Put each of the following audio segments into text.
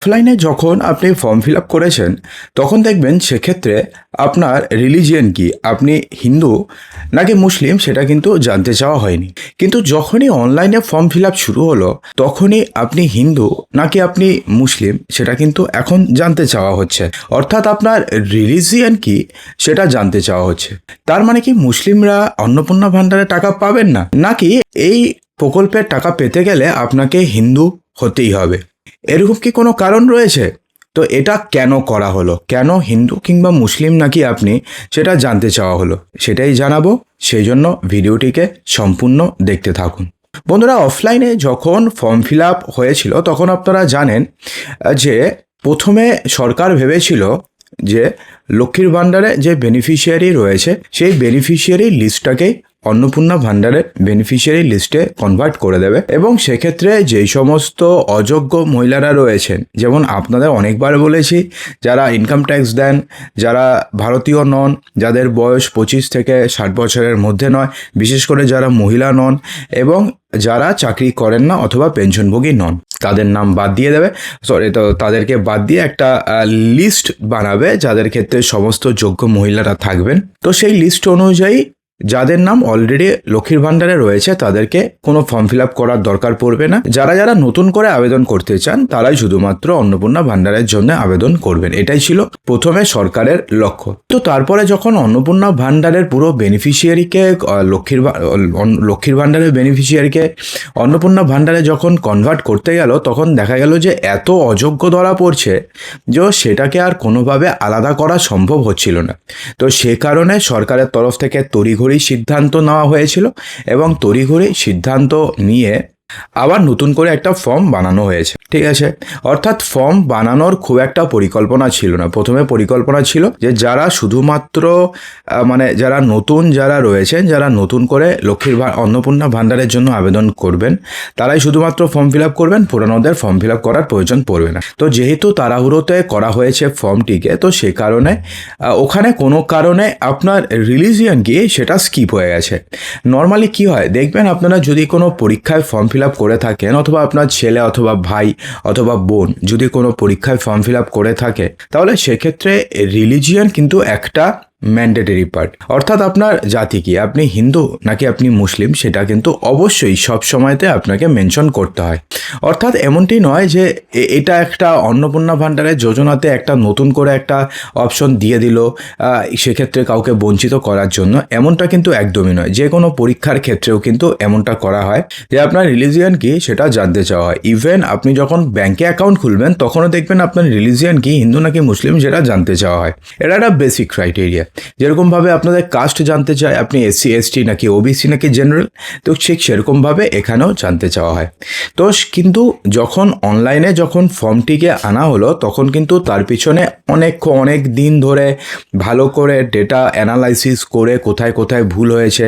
অফলাইনে যখন আপনি ফর্ম ফিল আপ করেছেন তখন দেখবেন সেক্ষেত্রে আপনার রিলিজিয়ন কি, আপনি হিন্দু নাকি মুসলিম সেটা কিন্তু জানতে চাওয়া হয়নি। কিন্তু যখনই অনলাইনে ফর্ম ফিল আপ শুরু হলো তখনই আপনি হিন্দু নাকি আপনি মুসলিম সেটা কিন্তু এখন জানতে চাওয়া হচ্ছে। অর্থাৎ আপনার রিলিজিয়ন কি সেটা জানতে চাওয়া হচ্ছে। তার মানে কি মুসলিমরা অন্নপূর্ণা ভাণ্ডারে টাকা পাবেন না, নাকি এই প্রকল্পের টাকা পেতে গেলে আপনাকে হিন্দু হতেই হবে? এরকম কি কোনো কারণ রয়েছে? তো এটা কেন করা হলো, কেন হিন্দু কিংবা মুসলিম নাকি আপনি সেটা জানতে চাওয়া হলো, সেটাই জানাবো। সেই জন্য ভিডিওটিকে সম্পূর্ণ দেখতে থাকুন। বন্ধুরা, অফলাইনে যখন ফর্ম ফিল আপ হয়েছিল তখন আপনারা জানেন যে প্রথমে সরকার ভেবেছিল যে লক্ষ্মীর ভাণ্ডারে যে বেনিফিশিয়ারি রয়েছে সেই বেনিফিশিয়ারি লিস্টটাকেই অন্নপূর্ণা ভাণ্ডারের বেনিফিশিয়ারি লিস্টে কনভার্ট করে দেবে, এবং সেক্ষেত্রে যেই সমস্ত অযোগ্য মহিলারা রয়েছেন, যেমন আপনাদের অনেকবার বলেছি, যারা ইনকাম ট্যাক্স দেন, যারা ভারতীয় নন, যাদের বয়স 25 থেকে 60 বছরের মধ্যে নয়, বিশেষ করে যারা মহিলা নন এবং যারা চাকরি করেন না অথবা পেনশনভোগী নন, তাদের নাম বাদ দিয়ে দেবে। তো তাদেরকে বাদ দিয়ে একটা লিস্ট বানাবে যাদের ক্ষেত্রে সমস্ত যোগ্য মহিলারা থাকবেন। তো সেই লিস্ট অনুযায়ী যাদের নাম অলরেডি লক্ষ্মীর ভাণ্ডারে রয়েছে তাদেরকে কোনো ফর্ম ফিল আপ করার দরকার পড়বে না। যারা যারা নতুন করে আবেদন করতে চান তারাই শুধুমাত্র অন্নপূর্ণা ভাণ্ডারের জন্য আবেদন করবেন। এটাই ছিল প্রথমে সরকারের লক্ষ্য। তো তারপরে যখন অন্নপূর্ণা ভাণ্ডারের পুরো বেনিফিশিয়ারিকে লক্ষ্মীর ভাণ্ডারের বেনিফিশিয়ারিকে অন্নপূর্ণা ভাণ্ডারে যখন কনভার্ট করতে গেল তখন দেখা গেল যে এত অযোগ্য ধরা পড়ছে যে সেটাকে আর কোনোভাবে আলাদা করা সম্ভব হচ্ছিল না। তো সে কারণে সরকারের তরফ থেকে তড়িঘড়ি সিদ্ধান্ত নেওয়া হয়েছিল, এবং তড়িঘড়ি সিদ্ধান্ত নিয়ে আবার নতুন করে একটা ফর্ম বানানো হয়েছে। ঠিক আছে, অর্থাৎ ফর্ম বানানোর খুব একটা পরিকল্পনা ছিল না। প্রথমে পরিকল্পনা ছিল যে যারা শুধুমাত্র যারা নতুন যারা রয়েছেন, যারা নতুন করে অন্নপূর্ণা ভাণ্ডারের জন্য আবেদন করবেন তারাই শুধুমাত্র ফর্ম ফিল আপ করবেন, পুরানোদের ফর্ম ফিল আপ করার প্রয়োজন পড়বে না। তো যেহেতু তাড়াহুড়োতে করা হয়েছে ফর্মটিকে, তো সে কারণে ওখানে কোনো কারণে আপনার রিলিজিয়ন গিয়ে সেটা স্কিপ হয়ে গেছে। নর্মালি কি হয় দেখবেন, আপনারা যদি কোনো পরীক্ষায় ফর্ম ফিল আপ করে থাকেন, অথবা আপনার ছেলে অথবা ভাই অথবা বোন যদি কোনো পরীক্ষায় ফর্ম ফিল আপ করে থাকে, তাহলে সেক্ষেত্রে রিলিজিয়ন কিন্তু একটা ম্যান্ডেটরি পার্ট। অর্থাৎ আপনার জাতি কি, আপনি হিন্দু নাকি আপনি মুসলিম, সেটা কিন্তু অবশ্যই সব সময়তে আপনাকে মেনশন করতে হয়। অর্থাৎ এমনটি নয় যে এটা একটা অন্নপূর্ণা ভাণ্ডারের যোজনাতে একটা নতুন করে একটা অপশন দিয়ে দিল সেক্ষেত্রে কাউকে বঞ্চিত করার জন্য, এমনটা কিন্তু একদমই নয়। যে কোনো পরীক্ষার ক্ষেত্রেও কিন্তু এমনটা করা হয় যে আপনার রিলিজিয়ন কি সেটা জানতে চাওয়া হয়। ইভেন আপনি যখন ব্যাংকে অ্যাকাউন্ট খুলবেন তখনও দেখবেন আপনার রিলিজিয়ন কি, হিন্দু নাকি মুসলিম, সেটা জানতে চাওয়া হয়। এটা একটা বেসিক ক্রাইটেরিয়া। যেরকমভাবে আপনাদের কাস্ট জানতে চায়, আপনি এসসি এসটি নাকি ওবিসি নাকি জেনারেল, তো ঠিক সেরকমভাবে এখানেও জানতে চাওয়া হয়। তো কিন্তু যখন অনলাইনে যখন ফর্মটিকে আনা হলো তখন কিন্তু তার পিছনে অনেক দিন ধরে ভালো করে ডেটা অ্যানালাইসিস করে কোথায় কোথায় ভুল হয়েছে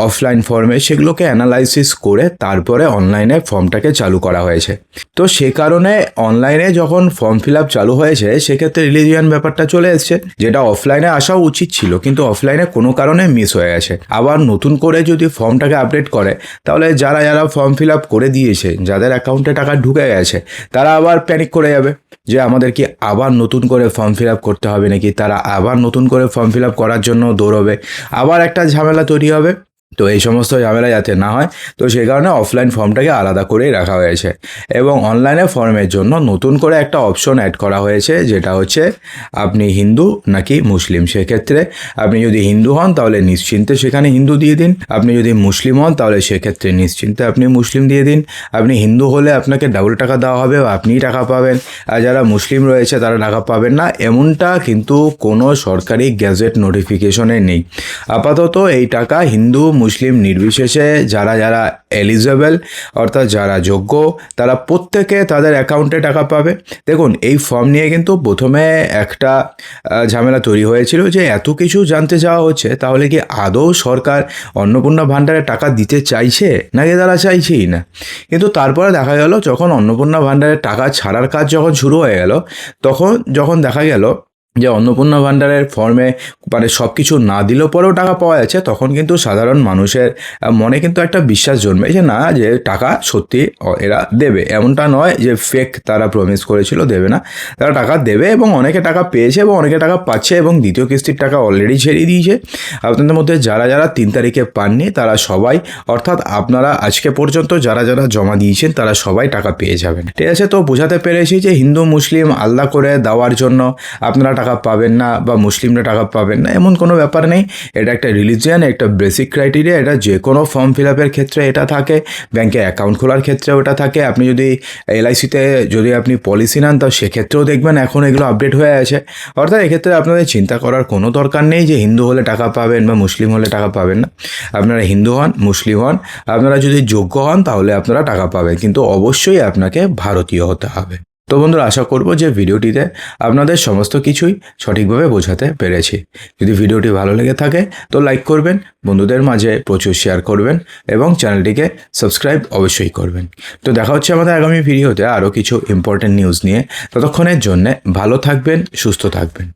অফলাইন ফর্মে, সেগুলোকে অ্যানালাইসিস করে তারপরে অনলাইনে ফর্মটাকে চালু করা হয়েছে। তো সে কারণে অনলাইনে যখন ফর্ম ফিল আপ চালু হয়েছে সেক্ষেত্রে রিলিজিয়ান ব্যাপারটা চলে এসছে, যেটা অফলাইনে আসাও উচিত ছিল, কিন্তু অফলাইনে কোনো কারণে মিস হয়ে গেছে। আবার নতুন করে যদি ফর্মটাকে আপডেট করে তাহলে যারা যারা ফর্ম ফিল আপ করে দিয়েছে, যাদের অ্যাকাউন্টে টাকা ঢুকে গেছে, তারা আবার প্যানিক করে যাবে যে আমাদের কি আবার নতুন করে ফর্ম ফিল আপ করতে হবে নাকি। তারা আবার নতুন করে ফর্ম ফিল আপ করার জন্য দৌড়বে, আবার একটা ঝামেলা তৈরি হবে। তো এই সমস্ত ঝামেলা যাতে না হয়, তো সেই কারণে অফলাইন ফর্মটাকে আলাদা করেই রাখা হয়েছে, এবং অনলাইনে ফর্মের জন্য নতুন করে একটা অপশন অ্যাড করা হয়েছে, যেটা হচ্ছে আপনি হিন্দু নাকি মুসলিম। সেক্ষেত্রে আপনি যদি হিন্দু হন তাহলে নিশ্চিন্তে সেখানে হিন্দু দিয়ে দিন, আপনি যদি মুসলিম হন তাহলে সেক্ষেত্রে নিশ্চিন্তে আপনি মুসলিম দিয়ে দিন। আপনি হিন্দু হলে আপনাকে ডাবল টাকা দেওয়া হবে বা আপনিই টাকা পাবেন, আর যারা মুসলিম রয়েছে তারা টাকা পাবেন না, এমনটা কিন্তু কোনো সরকারি গ্যাজেট নোটিফিকেশনে নেই। আপাতত এই টাকা হিন্দু মুসলিম নির্বিশেষে যারা যারা এলিজেবল, অর্থাৎ যারা যোগ্য, তারা প্রত্যেকে তাদের অ্যাকাউন্টে টাকা পাবে। দেখুন, এই ফর্ম নিয়ে কিন্তু প্রথমে একটা ঝামেলা তৈরি হয়েছিল যে এত কিছু জানতে চাওয়া হচ্ছে, তাহলে কি আদৌ সরকার অন্নপূর্ণা ভাণ্ডারে টাকা দিতে চাইছে নাকি তারা চাইছেই না। কিন্তু তারপরে দেখা গেল যখন অন্নপূর্ণা ভাণ্ডারে টাকা ছাড়ার কাজ যখন শুরু হয়ে গেল, যখন দেখা গেল যে অন্নপূর্ণা ভাণ্ডারের ফর্মে মানে সব কিছু না দিলেও পরেও টাকা পাওয়া যাচ্ছে, তখন কিন্তু সাধারণ মানুষের মনে কিন্তু একটা বিশ্বাস জন্মে যে না, যে টাকা সত্যি এরা দেবে। এমনটা নয় যে ফেক তারা প্রমিস করেছিল দেবে না, তারা টাকা দেবে এবং অনেকে টাকা পেয়েছে এবং অনেকে টাকা পাচ্ছে এবং দ্বিতীয় কিস্তির টাকা অলরেডি ছেড়ে দিয়েছে। আপনাদের মধ্যে যারা যারা 3 তারিখে পাননি তারা সবাই, অর্থাৎ আপনারা আজকে পর্যন্ত যারা যারা জমা দিয়েছেন তারা সবাই টাকা পেয়ে যাবেন। ঠিক আছে, তো বোঝাতে পেরেছি যে হিন্দু মুসলিম আলাদা করে দেওয়ার জন্য আপনারা টাকা পাবেন না বা মুসলিমরা টাকা পাবেন না, এমন কোনো ব্যাপার নেই। এটা একটা রিলিজিয়ান, একটা বেসিক ক্রাইটেরিয়া। এটা যে কোনো ফর্ম ফিল আপের ক্ষেত্রে এটা থাকে, ব্যাংকে অ্যাকাউন্ট খোলার ক্ষেত্রেও এটা থাকে। আপনি যদি এলআইসিতে যদি আপনি পলিসি নেন তো সেক্ষেত্রেও দেখবেন এখন এগুলো আপডেট হয়ে আছে। অর্থাৎ এক্ষেত্রে আপনাদের চিন্তা করার কোনো দরকার নেই যে হিন্দু হলে টাকা পাবেন বা মুসলিম হলে টাকা পাবেন না। আপনারা হিন্দু হন, মুসলিম হন, আপনারা যদি যোগ্য হন তাহলে আপনারা টাকা পাবেন, কিন্তু অবশ্যই আপনাকে ভারতীয় হতে হবে। তো বন্ধুরা, আশা করব যে ভিডিওটিতে আপনাদের সমস্ত কিছুই সঠিকভাবে বোঝাতে পেরেছি। যদি ভিডিওটি ভালো লেগে থাকে তো লাইক করবেন, বন্ধুদের মাঝে প্রচুর শেয়ার করবেন এবং চ্যানেলটিকে সাবস্ক্রাইব অবশ্যই করবেন। তো দেখা হচ্ছে আমাদের আগামী ভিডিওতে আরও কিছু ইম্পর্টেন্ট নিউজ নিয়ে। ততক্ষণের জন্যে ভালো থাকবেন, সুস্থ থাকবেন।